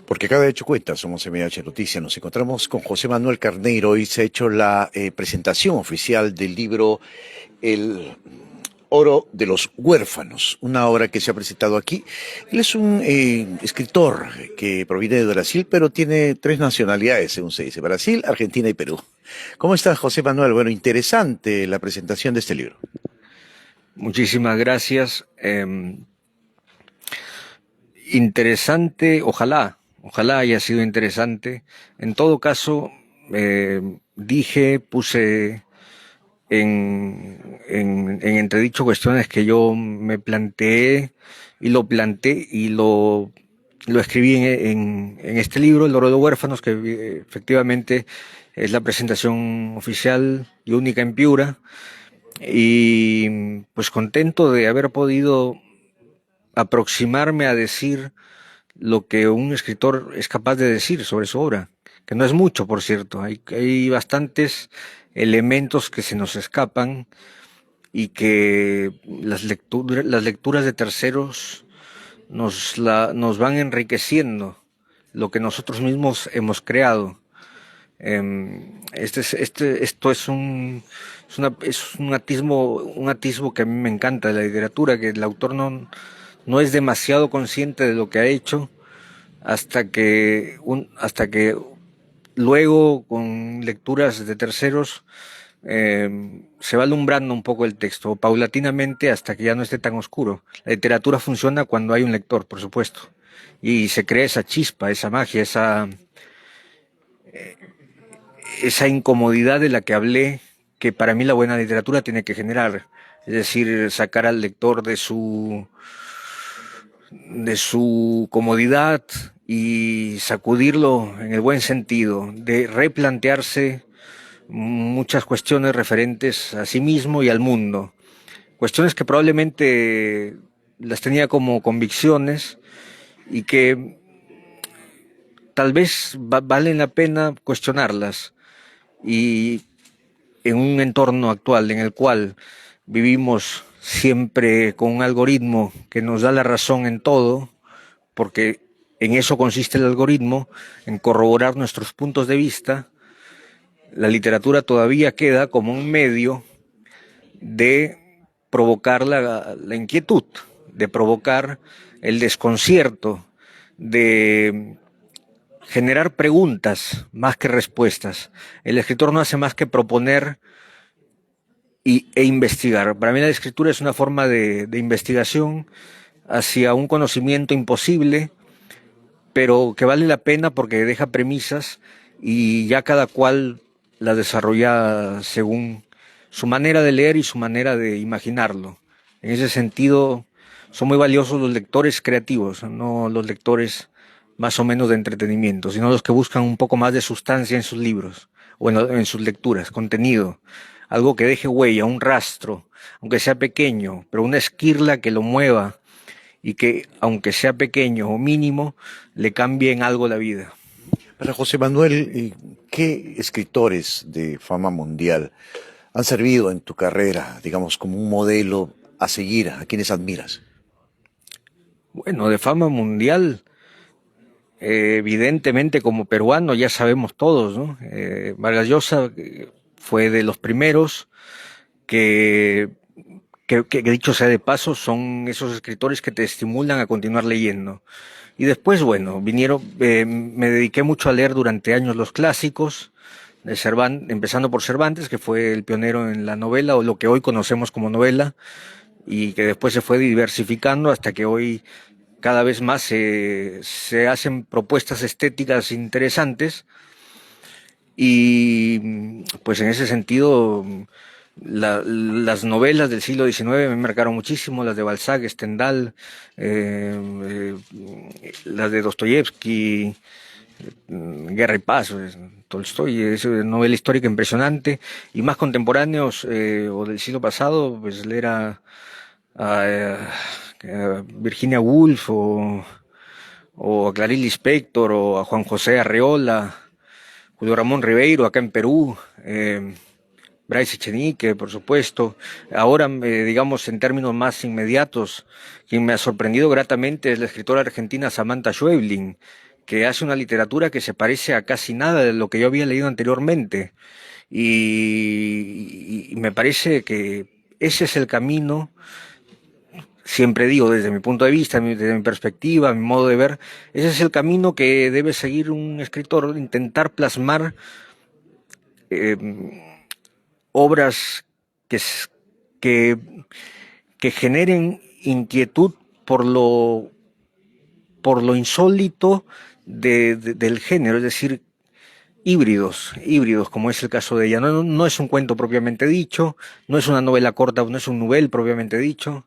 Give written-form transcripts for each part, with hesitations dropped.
Porque cada hecho cuenta, somos MH Noticias. Nos encontramos con José Manuel Carneiro y se ha hecho la presentación oficial del libro El Oro de los Huérfanos, una obra que se ha presentado aquí. Él es un escritor que proviene de Brasil, pero tiene tres nacionalidades, según se dice: Brasil, Argentina y Perú. ¿Cómo estás, José Manuel? Bueno, interesante la presentación de este libro. Muchísimas gracias. Interesante, ojalá haya sido interesante. En todo caso, puse en entredicho cuestiones que yo me planteé y lo escribí en este libro, El Oro de Huérfanos, que efectivamente es la presentación oficial y única en Piura. Y pues contento de haber podido aproximarme a decir lo que un escritor es capaz de decir sobre su obra, que no es mucho, por cierto. Hay bastantes elementos que se nos escapan y que las lecturas de terceros nos van enriqueciendo lo que nosotros mismos hemos creado. Esto es un atisbo que a mí me encanta de la literatura, que el autor no es demasiado consciente de lo que ha hecho hasta que luego, con lecturas de terceros, se va alumbrando un poco el texto, paulatinamente, hasta que ya no esté tan oscuro. La literatura funciona cuando hay un lector, por supuesto, y se crea esa chispa, esa magia, esa incomodidad de la que hablé, que para mí la buena literatura tiene que generar. Es decir, sacar al lector de su comodidad y sacudirlo en el buen sentido, de replantearse muchas cuestiones referentes a sí mismo y al mundo. Cuestiones que probablemente las tenía como convicciones y que tal vez valen la pena cuestionarlas. Y en un entorno actual en el cual vivimos siempre con un algoritmo que nos da la razón en todo, porque en eso consiste el algoritmo, en corroborar nuestros puntos de vista, la literatura todavía queda como un medio de provocar la inquietud, de provocar el desconcierto, de generar preguntas más que respuestas. El escritor no hace más que proponer e investigar. Para mí la escritura es una forma de investigación hacia un conocimiento imposible, pero que vale la pena porque deja premisas y ya cada cual la desarrolla según su manera de leer y su manera de imaginarlo. En ese sentido, son muy valiosos los lectores creativos, no los lectores más o menos de entretenimiento, sino los que buscan un poco más de sustancia en sus libros o en sus lecturas, contenido, algo que deje huella, un rastro, aunque sea pequeño, pero una esquirla que lo mueva y que, aunque sea pequeño o mínimo, le cambie en algo la vida. Para José Manuel, ¿qué escritores de fama mundial han servido en tu carrera, digamos, como un modelo a seguir, a quienes admiras? Bueno, de fama mundial, evidentemente como peruano ya sabemos todos, ¿no? Vargas Llosa fue de los primeros que, que dicho sea de paso, son esos escritores que te estimulan a continuar leyendo. Y después, bueno, me dediqué mucho a leer durante años los clásicos, de empezando por Cervantes, que fue el pionero en la novela, o lo que hoy conocemos como novela, y que después se fue diversificando hasta que hoy cada vez más se hacen propuestas estéticas interesantes y pues en ese sentido las novelas del siglo XIX me marcaron muchísimo, las de Balzac, Stendhal, las de Dostoyevsky, Guerra y Paz, Tolstoy, es una novela histórica impresionante, y más contemporáneos o del siglo pasado, pues leer a Virginia Woolf o a Clarice Lispector o a Juan José Arreola, Julio Ramón Ribeiro acá en Perú, Bryce Echenique, por supuesto. Ahora, digamos, en términos más inmediatos, quien me ha sorprendido gratamente es la escritora argentina Samantha Schweblin, que hace una literatura que se parece a casi nada de lo que yo había leído anteriormente. Y me parece que ese es el camino, siempre digo, desde mi punto de vista, desde mi perspectiva, mi modo de ver, ese es el camino que debe seguir un escritor, intentar plasmar eh, obras que, que, que generen inquietud por por lo insólito del género, es decir, híbridos, como es el caso de ella. No es un cuento propiamente dicho, no es una novela corta, no es un novel propiamente dicho,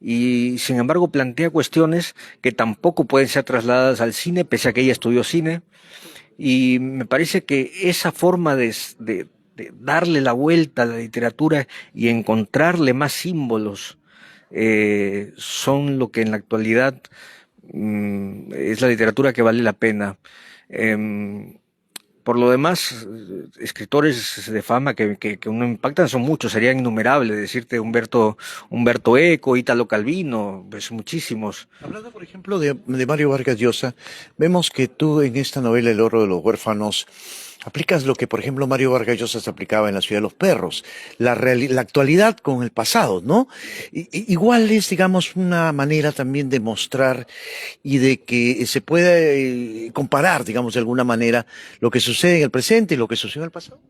y sin embargo plantea cuestiones que tampoco pueden ser trasladadas al cine, pese a que ella estudió cine, y me parece que esa forma de darle la vuelta a la literatura y encontrarle más símbolos son lo que en la actualidad es la literatura que vale la pena. Em, por lo demás, escritores de fama que uno impactan son muchos, serían innumerables, decirte Humberto Eco, Italo Calvino, pues muchísimos. Hablando, por ejemplo, de Mario Vargas Llosa, vemos que tú en esta novela El oro de los huérfanos aplicas lo que, por ejemplo, Mario Vargas Llosa se aplicaba en La ciudad de los perros, la actualidad con el pasado, ¿no? Igual es, digamos, una manera también de mostrar y de que se pueda comparar, digamos, de alguna manera, lo que sucede en el presente y lo que sucedió en el pasado.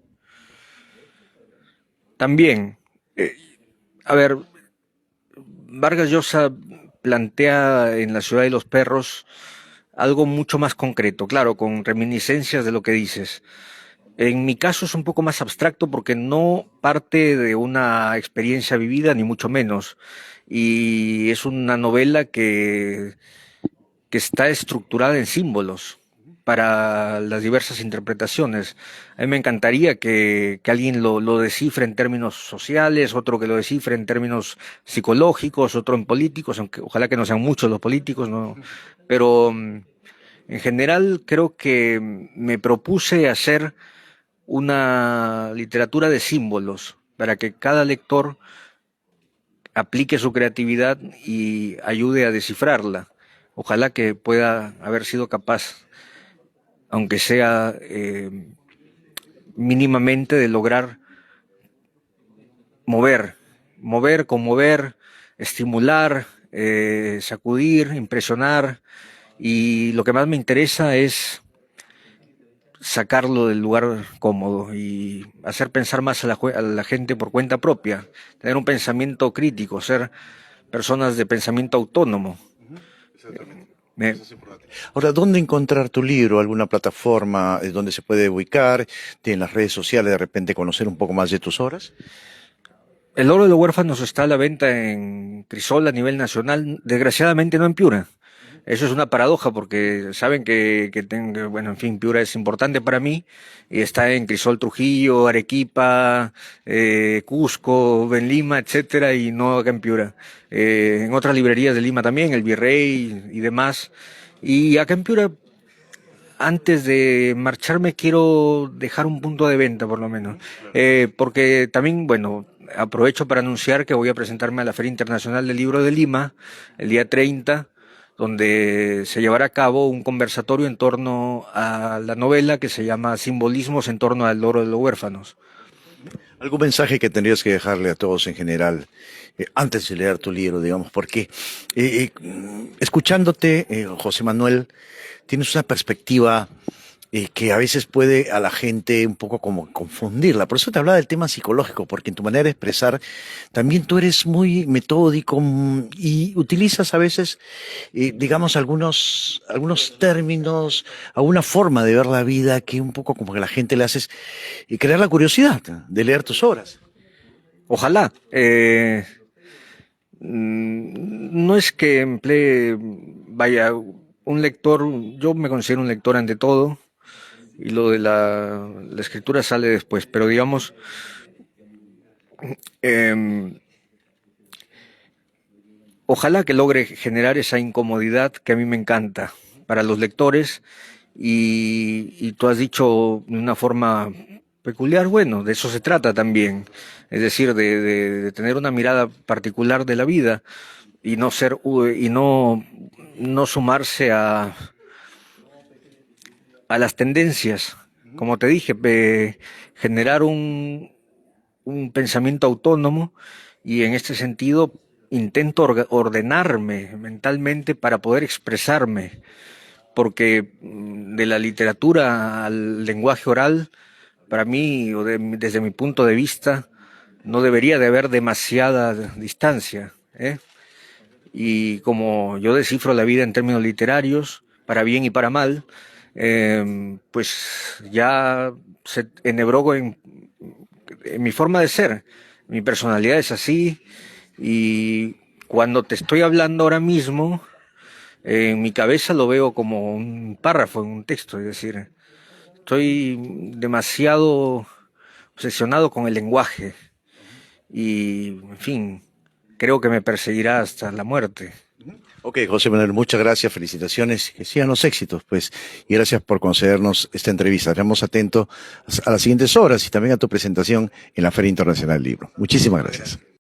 También, eh, a ver, Vargas Llosa plantea en La ciudad de los perros algo mucho más concreto, claro, con reminiscencias de lo que dices. En mi caso es un poco más abstracto porque no parte de una experiencia vivida, ni mucho menos. Y es una novela que está estructurada en símbolos para las diversas interpretaciones. A mí me encantaría que alguien lo descifre en términos sociales, otro que lo descifre en términos psicológicos, otro en políticos, aunque ojalá que no sean muchos los políticos, ¿no? Pero en general creo que me propuse hacer una literatura de símbolos para que cada lector aplique su creatividad y ayude a descifrarla. Ojalá que pueda haber sido capaz, aunque sea mínimamente, de lograr conmover, estimular, sacudir, impresionar. Y lo que más me interesa es sacarlo del lugar cómodo y hacer pensar más a a la gente por cuenta propia, tener un pensamiento crítico, ser personas de pensamiento autónomo. Exactamente. Me- Eso es importante. Ahora, ¿dónde encontrar tu libro? ¿Alguna plataforma donde se puede ubicar? ¿En las redes sociales de repente conocer un poco más de tus obras? El oro de los huérfanos está a la venta en Crisol a nivel nacional, desgraciadamente no en Piura. Eso es una paradoja porque saben que tengo, bueno, en fin, Piura es importante para mí y está en Crisol, Trujillo, Arequipa, Cusco, en Lima, etcétera, y no acá en Piura. En otras librerías de Lima también, El Virrey y demás. Y acá en Piura, antes de marcharme, quiero dejar un punto de venta, por lo menos. Porque también, bueno, aprovecho para anunciar que voy a presentarme a la Feria Internacional del Libro de Lima el día 30, donde se llevará a cabo un conversatorio en torno a la novela que se llama Simbolismos en torno al oro de los huérfanos. ¿Algún mensaje que tendrías que dejarle a todos en general antes de leer tu libro, digamos? Porque escuchándote, José Manuel, tienes una perspectiva que a veces puede a la gente un poco como confundirla. Por eso te hablaba del tema psicológico, porque en tu manera de expresar también tú eres muy metódico y utilizas a veces, digamos, algunos términos, alguna forma de ver la vida que un poco como que a la gente le haces crear la curiosidad de leer tus obras. Ojalá. No es que emplee, vaya, un lector, yo me considero un lector ante todo, y lo de la escritura sale después, pero digamos, eh, ojalá que logre generar esa incomodidad que a mí me encanta para los lectores y tú has dicho de una forma peculiar, bueno, de eso se trata también, es decir, de tener una mirada particular de la vida y no ser y no sumarse a las tendencias, como te dije, generar un pensamiento autónomo, y en este sentido intento ordenarme mentalmente para poder expresarme, porque de la literatura al lenguaje oral, para mí, desde mi punto de vista, no debería de haber demasiada distancia, ¿eh? Y como yo descifro la vida en términos literarios, para bien y para mal, pues ya se enhebró en mi forma de ser. Mi personalidad es así, y cuando te estoy hablando ahora mismo, en mi cabeza lo veo como un párrafo en un texto, es decir, estoy demasiado obsesionado con el lenguaje y, en fin, creo que me perseguirá hasta la muerte. Ok, José Manuel, muchas gracias, felicitaciones, que sigan los éxitos, pues, y gracias por concedernos esta entrevista. Estaremos atentos a las siguientes horas y también a tu presentación en la Feria Internacional del Libro. Muchísimas gracias.